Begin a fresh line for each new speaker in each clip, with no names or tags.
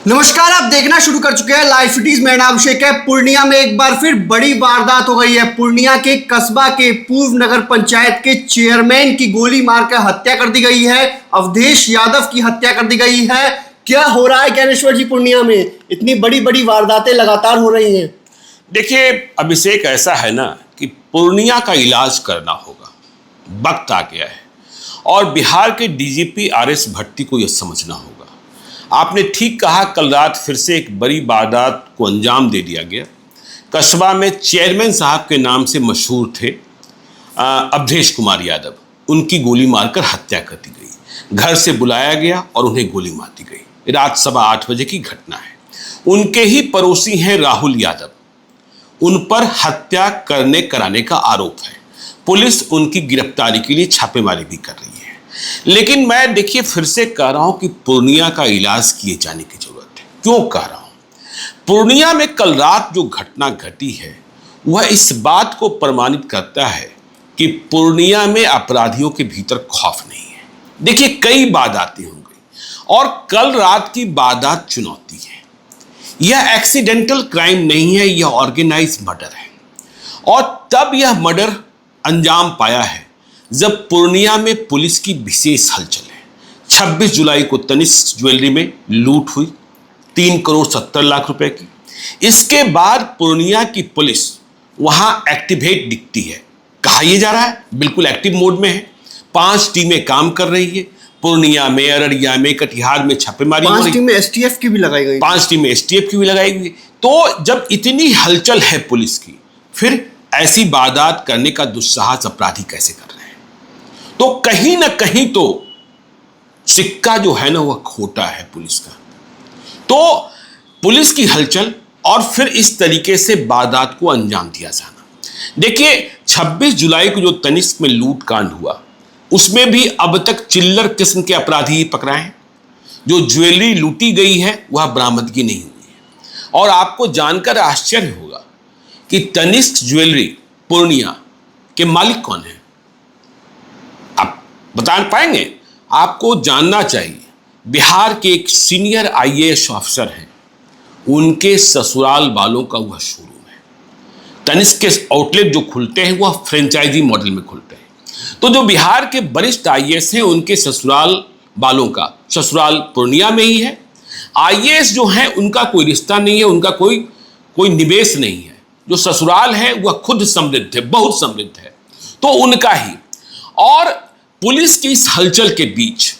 नमस्कार, आप देखना शुरू कर चुके हैं लाइव सिटीज। मेरा नाम अभिषेक है। पूर्णिया में एक बार फिर बड़ी वारदात हो गई है। पूर्णिया के कस्बा के पूर्व नगर पंचायत के चेयरमैन की गोली मारकर हत्या कर दी गई है। अवधेश यादव की हत्या कर दी गई है। क्या हो रहा है ज्ञानेश्वर जी? पूर्णिया में इतनी बड़ी बड़ी वारदातें लगातार हो रही हैं।
देखिए अभिषेक, ऐसा है ना कि पूर्णिया का इलाज करना होगा, वक्त आ गया है। और बिहार के डीजीपी आरएस भट्टी को यह समझना होगा। आपने ठीक कहा, कल रात फिर से एक बड़ी वारदात को अंजाम दे दिया गया। कस्बा में चेयरमैन साहब के नाम से मशहूर थे अवधेश कुमार यादव, उनकी गोली मारकर हत्या कर दी गई। घर से बुलाया गया और उन्हें गोली मार दी गई। रात 8:15 की घटना है। उनके ही पड़ोसी हैं राहुल यादव, उन पर हत्या कराने का आरोप है। पुलिस उनकी गिरफ्तारी के लिए छापेमारी भी कर रही है। लेकिन मैं देखिए फिर से कह रहा हूं कि पूर्णिया का इलाज किए जाने की जरूरत है। क्यों कह रहा हूं? पूर्णिया में कल रात जो घटना घटी है वह इस बात को प्रमाणित करता है कि पूर्णिया में अपराधियों के भीतर खौफ नहीं है। देखिए कई वारदातें हो गई और कल रात की वारदात चुनौती है। यह एक्सीडेंटल क्राइम नहीं है, यह ऑर्गेनाइज मर्डर है। और तब यह मर्डर अंजाम पाया है जब पूर्णिया में पुलिस की विशेष हलचल है। 26 जुलाई को तनिष्क ज्वेलरी में लूट हुई 3,70,00,000 रुपए की। इसके बाद पूर्णिया की पुलिस वहां एक्टिवेट दिखती है। कहा यह जा रहा है बिल्कुल एक्टिव मोड में है। 5 टीमें काम कर रही है। पूर्णिया में, अररिया में, कटिहार में छापेमारी हो रही है।
5 टीमें एसटीएफ की भी लगाई गई।
5 टीमें एसटीएफ की भी लगाई गई। तो जब इतनी हलचल है पुलिस की, फिर ऐसी वारदात करने का दुस्साहस अपराधी कैसे कर रहे हैं? तो कहीं ना कहीं तो सिक्का जो है ना वह खोटा है पुलिस का। तो पुलिस की हलचल और फिर इस तरीके से वारदात को अंजाम दिया जाना। देखिए 26 जुलाई को जो तनिष्क में लूट कांड हुआ उसमें भी अब तक चिल्लर किस्म के अपराधी पकड़ाए हैं। जो ज्वेलरी लूटी गई है वह बरामदगी नहीं हुई है। और आपको जानकर आश्चर्य होगा कि तनिष्क ज्वेलरी पूर्णिया के मालिक कौन है? आप बता पाएंगे? आपको जानना चाहिए। बिहार के एक सीनियर आईएएस ऑफिसर हैं, उनके ससुराल वालों का वह शोरूम है। तनिष्क के आउटलेट जो खुलते हैं वह फ्रेंचाइजी मॉडल में खुलते हैं। तो जो बिहार के वरिष्ठ आईएएस हैं उनके ससुराल वालों का ससुराल पूर्णिया में ही है। आईएएस जो हैं उनका कोई रिश्ता नहीं है, उनका कोई निवेश नहीं है। जो ससुराल है वह खुद समृद्ध है, बहुत समृद्ध है, तो उनका ही। और पुलिस की इस हलचल के बीच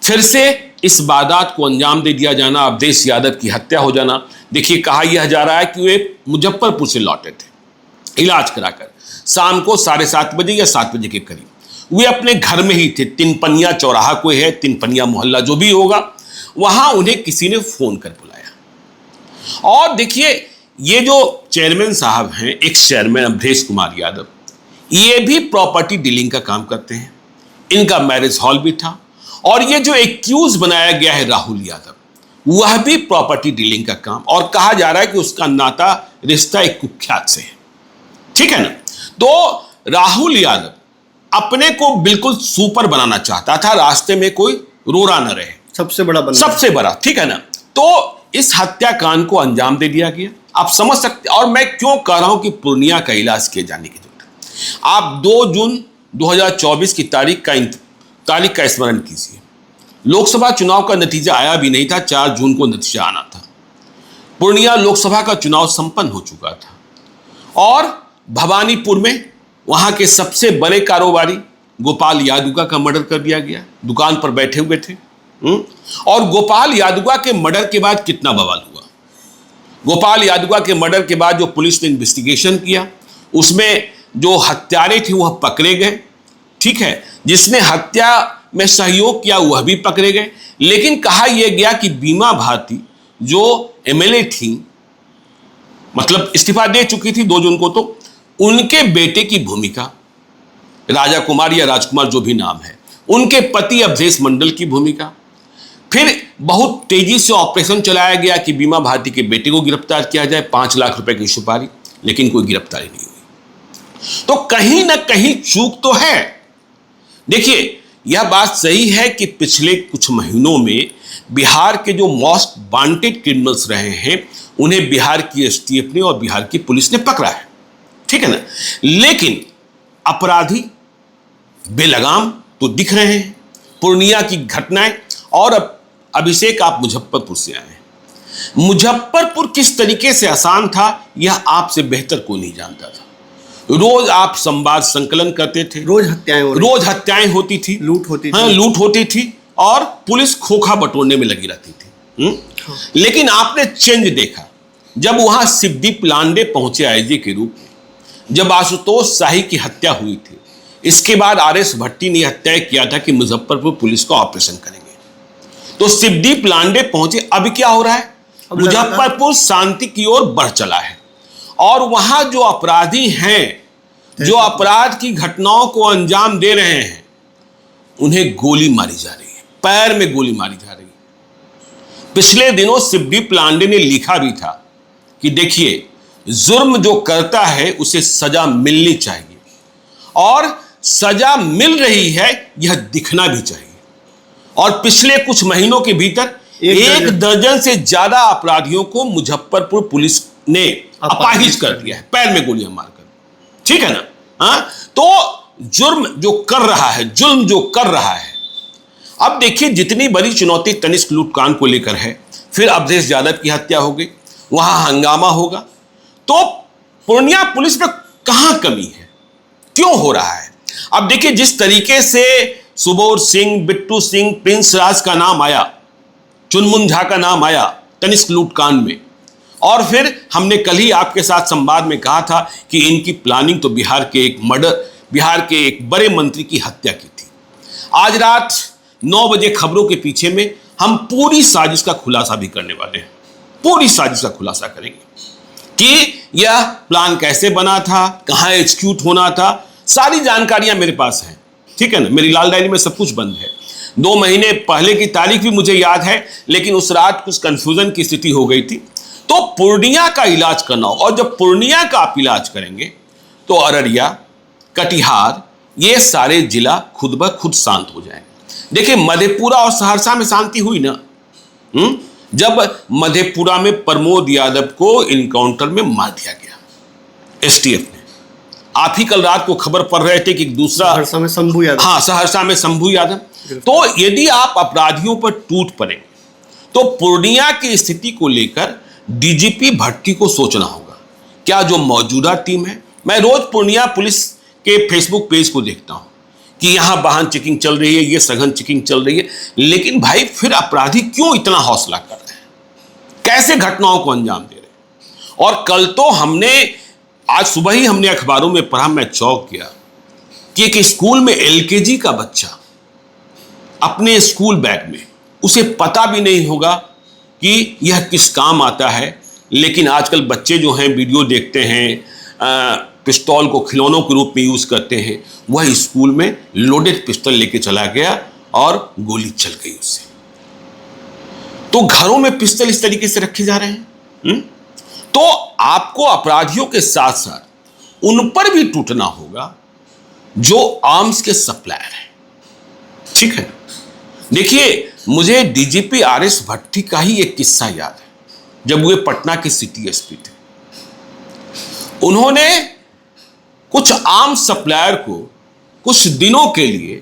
फिर से इस वारदात को अंजाम दे दिया जाना, अवधेश यादव की हत्या हो जाना। देखिए कहा यह जा रहा है कि वे मुजफ्फरपुर से लौटे थे इलाज कराकर। शाम को 7:30 बजे या 7 बजे के करीब वे अपने घर में ही थे। तिनपनिया चौराहा कोई है, तिनपनिया मोहल्ला जो भी होगा, वहां उन्हें किसी ने फोन कर बुलाया। और देखिए ये जो चेयरमैन साहब हैं, एक्स चेयरमैन अवधेश कुमार यादव, ये भी प्रॉपर्टी डीलिंग का काम करते हैं। इनका मैरिज हॉल भी था। और ये जो एक्यूज बनाया गया है राहुल यादव, वह भी प्रॉपर्टी डीलिंग का काम। और कहा जा रहा है कि उसका नाता रिश्ता एक कुख्यात से है। ठीक है ना? तो राहुल यादव अपने को बिल्कुल सुपर बनाना चाहता था, रास्ते में कोई रोड़ा न रहे, सबसे बड़ा। ठीक है ना? तो इस हत्याकांड को अंजाम दे दिया गया। आप समझ सकते। और मैं क्यों कह रहा हूं कि पूर्णिया का इलाज किए जाने की जरूरत है। आप 2 जून 2024 की तारीख का स्मरण कीजिए। लोकसभा चुनाव का नतीजा आया भी नहीं था। 4 जून को नतीजा आना था। पूर्णिया लोकसभा का चुनाव संपन्न हो चुका था और भवानीपुर में वहां के सबसे बड़े कारोबारी गोपाल यादुगा का मर्डर कर दिया गया। दुकान पर बैठे हुए थे। और गोपाल यादुगा के मर्डर के बाद कितना बवाल हुआ। गोपाल यादुगा के मर्डर के बाद जो पुलिस ने इन्वेस्टिगेशन किया उसमें जो हत्यारे थे वह पकड़े गए। ठीक है, जिसने हत्या में सहयोग किया वह भी पकड़े गए। लेकिन कहा यह गया कि बीमा भारती जो एमएलए थी, मतलब इस्तीफा दे चुकी थी 2 जून को, तो उनके बेटे की भूमिका, राजा कुमार या राजकुमार जो भी नाम है, उनके पति अवधेश मंडल की भूमिका। फिर बहुत तेजी से ऑपरेशन चलाया गया कि बीमा भारती के बेटे को गिरफ्तार किया जाए, 5 लाख रुपए की सुपारी, लेकिन कोई गिरफ्तारी नहीं हुई। तो कहीं ना कहीं चूक तो है। देखिए यह बात सही है कि पिछले कुछ महीनों में बिहार के जो मोस्ट वांटेड क्रिमिनल्स रहे हैं उन्हें बिहार की एसटीएफ ने और बिहार की पुलिस ने पकड़ा है, ठीक है ना। लेकिन अपराधी बेलगाम तो दिख रहे हैं। पूर्णिया की घटनाएं, और अब अभिषेक आप मुजफ्फरपुर से आए हैं। मुजफ्फरपुर किस तरीके से आसान था यह आपसे बेहतर कोई नहीं जानता था। रोज आप संवाद संकलन करते थे,
रोज हत्याएं
होती थी,
लूट होती थी,
हाँ, लूट होती थी और पुलिस खोखा बटोरने में लगी रहती थी।
हाँ।
लेकिन आपने चेंज देखा जब वहां शिवदीप लांडे पहुंचे आईजी के रूप में, जब आशुतोष शाही की हत्या हुई थी। इसके बाद आरएस भट्टी ने यह तय किया था कि मुजफ्फरपुर पुलिस का ऑपरेशन करेंगे, तो शिवदीप लांडे पहुंचे। अब क्या हो रहा है, मुजफ्फरपुर शांति की ओर बढ़ चला है और वहां जो अपराधी हैं, जो अपराध की घटनाओं को अंजाम दे रहे हैं, उन्हें गोली मारी जा रही है, पैर में गोली मारी जा रही है। पिछले दिनों शिवदीप लांडे ने लिखा भी था कि देखिए, जुर्म जो करता है उसे सजा मिलनी चाहिए और सजा मिल रही है यह दिखना भी चाहिए। और पिछले कुछ महीनों के भीतर एक दर्जन से ज्यादा अपराधियों को मुजफ्फरपुर पुलिस ने अपाहिज कर दिया है, पैर में गोलियां मारकर, ठीक है ना। हाँ, तो जुर्म जो कर रहा है, जुल्म जो कर रहा है। अब देखिए, जितनी बड़ी चुनौती तनिष्क लूटकांड को लेकर है, फिर अवधेश यादव की हत्या हो गई, वहां हंगामा होगा, तो पूर्णिया पुलिस में कहां कमी है, क्यों हो रहा है। अब देखिए, जिस तरीके से सुबोध सिंह, बिट्टू सिंह, प्रिंस राज का नाम आया, चुनमुन झा का नाम आया तनिष्क लूटकांड में, और फिर हमने कल ही आपके साथ संवाद में कहा था कि इनकी प्लानिंग तो बिहार के एक बड़े मंत्री की हत्या की थी। आज रात 9 बजे खबरों के पीछे में हम पूरी साजिश का खुलासा भी करने वाले हैं, पूरी साजिश का खुलासा करेंगे कि यह प्लान कैसे बना था, कहां एग्जीक्यूट होना था। सारी जानकारियां मेरे पास हैं, ठीक है ना। मेरी लाल डायरी में सब कुछ बंद है। 2 महीने पहले की तारीख भी मुझे याद है, लेकिन उस रात कुछ कंफ्यूजन की स्थिति हो गई थी। तो पूर्णिया का इलाज करना हो, और जब पूर्णिया का आप इलाज करेंगे तो अररिया, कटिहार, ये सारे जिला खुद ब खुद शांत हो जाएंगे। देखिए, मधेपुरा और सहरसा में शांति हुई ना, जब मधेपुरा में प्रमोद यादव को इनकाउंटर में मार दिया गया एसटीएफ ने। आप ही कल रात को खबर पढ़ रहे थे कि दूसरा
सहरसा में शंभू यादव,
हाँ, सहरसा में शंभू यादव। तो यदि आप अपराधियों पर टूट पड़ेंगे तो पूर्णिया की स्थिति को लेकर डीजीपी भट्टी को सोचना होगा। क्या जो मौजूदा टीम है, मैं रोज पूर्णिया पुलिस के फेसबुक पेज को देखता हूं कि यहां वाहन चेकिंग चल रही है, ये सघन चेकिंग चल रही है, लेकिन भाई फिर अपराधी क्यों इतना हौसला कर रहे हैं, कैसे घटनाओं को अंजाम दे रहे हैं। और कल तो आज सुबह ही हमने अखबारों में पढ़ा, मैं चौंक गया कि एक स्कूल में एलकेजी का बच्चा अपने स्कूल बैग में, उसे पता भी नहीं होगा कि यह किस काम आता है, लेकिन आजकल बच्चे जो हैं वीडियो देखते हैं, पिस्तौल को खिलौनों के रूप में यूज करते हैं। वह स्कूल में लोडेड पिस्तौल लेके चला गया और गोली चल गई उससे। तो घरों में पिस्तौल इस तरीके से रखे जा रहे हैं। तो आपको अपराधियों के साथ साथ उन पर भी टूटना होगा जो आर्म्स के सप्लायर हैं, ठीक है। देखिए, मुझे डीजीपी आरएस भट्टी का ही एक किस्सा याद है। जब वे पटना के सिटी एसपी थे, उन्होंने कुछ आर्म्स सप्लायर को कुछ दिनों के लिए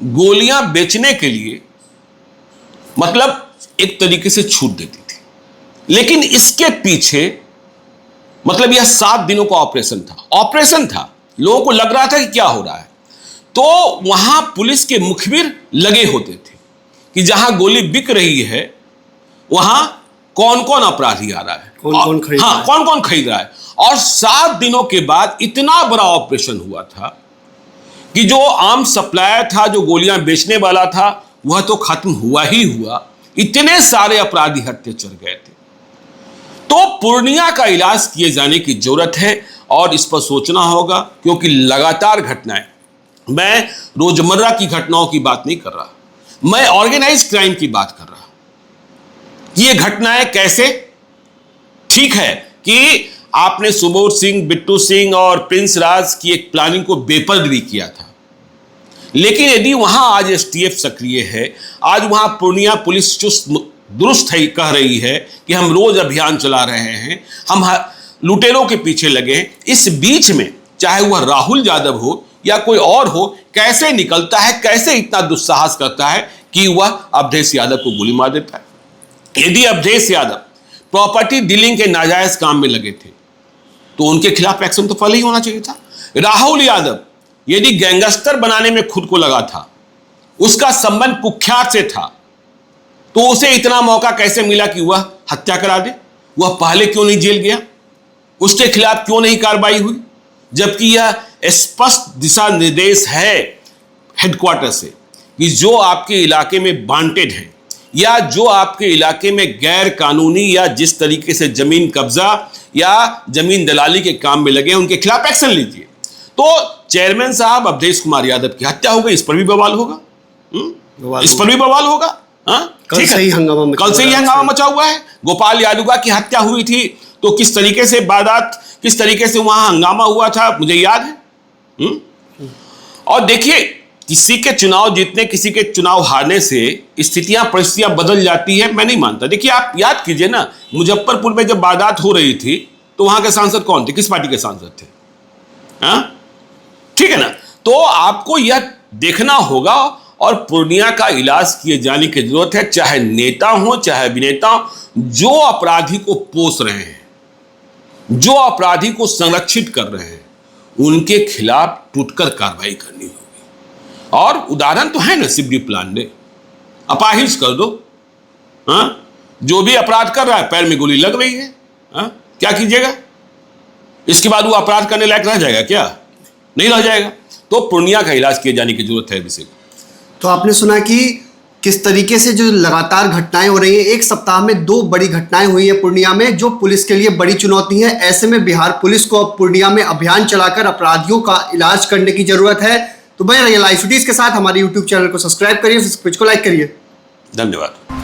गोलियां बेचने के लिए, मतलब एक तरीके से छूट देती थी। लेकिन इसके पीछे, मतलब यह 7 दिनों का ऑपरेशन था। लोगों को लग रहा था कि क्या हो रहा है, तो वहां पुलिस के मुखबिर लगे होते थे कि जहां गोली बिक रही है वहां कौन कौन अपराधी आ रहा है, कौन कौन खरीद रहा है। और 7 दिनों के बाद इतना बड़ा ऑपरेशन हुआ था कि जो आम सप्लायर था, जो गोलियां बेचने वाला था, वह तो खत्म हुआ ही हुआ। इतने सारे अपराधी हत्या चढ़ गए थे। तो पूर्णिया का इलाज किए जाने की जरूरत है और इस पर सोचना होगा, क्योंकि लगातार घटनाएं, मैं रोजमर्रा की घटनाओं की बात नहीं कर रहा, मैं ऑर्गेनाइज क्राइम की बात कर रहा। ये घटनाएं कैसे, ठीक है कि आपने सुबोध सिंह, बिट्टू सिंह और प्रिंस राज की एक प्लानिंग को बेपर्द भी किया था, लेकिन यदि वहां आज एसटीएफ सक्रिय है, आज वहां पूर्णिया पुलिस चुस्त दुरुस्त है, कह रही है कि हम रोज अभियान चला रहे हैं, हम लुटेरों के पीछे लगे हैं, इस बीच में चाहे वह राहुल यादव हो या कोई और हो, कैसे निकलता है, कैसे इतना दुस्साहस करता है कि वह अवधेश यादव को गोली मार देता है। यदि अवधेश यादव प्रॉपर्टी डीलिंग के नाजायज काम में लगे थे तो उनके खिलाफ एक्शन तो पहले ही होना चाहिए था। राहुल यादव यदि गैंगस्टर बनाने में खुद को लगा था, उसका संबंध कुख्यात से था, तो उसे इतना मौका कैसे मिला कि वह हत्या करा दे? वह पहले क्यों नहीं जेल गया? उसके खिलाफ क्यों नहीं कार्रवाई हुई? जबकि यह स्पष्ट दिशा निर्देश है हेडक्वार्टर से कि जो आपके इलाके में वांटेड है या जो आपके इलाके में गैर कानूनी या जिस तरीके से जमीन कब्जा या जमीन दलाली के काम में लगे हैं, उनके खिलाफ एक्शन लीजिए। तो चेयरमैन साहब अवधेश कुमार यादव की हत्या हो गई, इस पर भी बवाल होगा, इस पर भी बवाल होगा।
कल से ही
हंगामा मचा हुआ है। गोपाल यादुगा की हत्या हुई थी तो किस तरीके से वारदात, किस तरीके से वहां हंगामा हुआ था, मुझे याद है। और देखिए, किसी के चुनाव जीतने, किसी के चुनाव हारने से स्थितियां, परिस्थितियां बदल जाती है, मैं नहीं मानता। देखिए, आप याद कीजिए ना, मुजफ्फरपुर में जब वारदात हो रही थी तो वहां के सांसद कौन थे, किस पार्टी के सांसद थे? ठीक है ना। तो आपको यह देखना होगा और पूर्णिया का इलाज किए जाने की जरूरत है, चाहे नेता हो चाहे अभिनेता हो। जो अपराधी को पोस रहे हैं, जो अपराधी को संरक्षित कर रहे हैं, उनके खिलाफ टूटकर कार्रवाई करनी होगी। और उदाहरण तो है ना, सिब्बी प्लांडे, अपाहिज कर दो। जो भी अपराध कर रहा है, पैर में गोली लग रही है, क्या कीजिएगा? इसके बाद वो अपराध करने लायक रह जाएगा क्या? नहीं रह जाएगा। तो पूर्णिया का इलाज किए जाने की जरूरत है विषय।
तो आपने सुना कि किस तरीके से जो लगातार घटनाएं हो रही हैं, एक सप्ताह में 2 बड़ी घटनाएं हुई है पूर्णिया में, जो पुलिस के लिए बड़ी चुनौती है। ऐसे में बिहार पुलिस को अब पूर्णिया में अभियान चलाकर अपराधियों का इलाज करने की जरूरत है। तो बने रहिए लाइव फुटेज के साथ, हमारे यूट्यूब चैनल को सब्सक्राइब करिए, पेज को लाइक करिए।
धन्यवाद।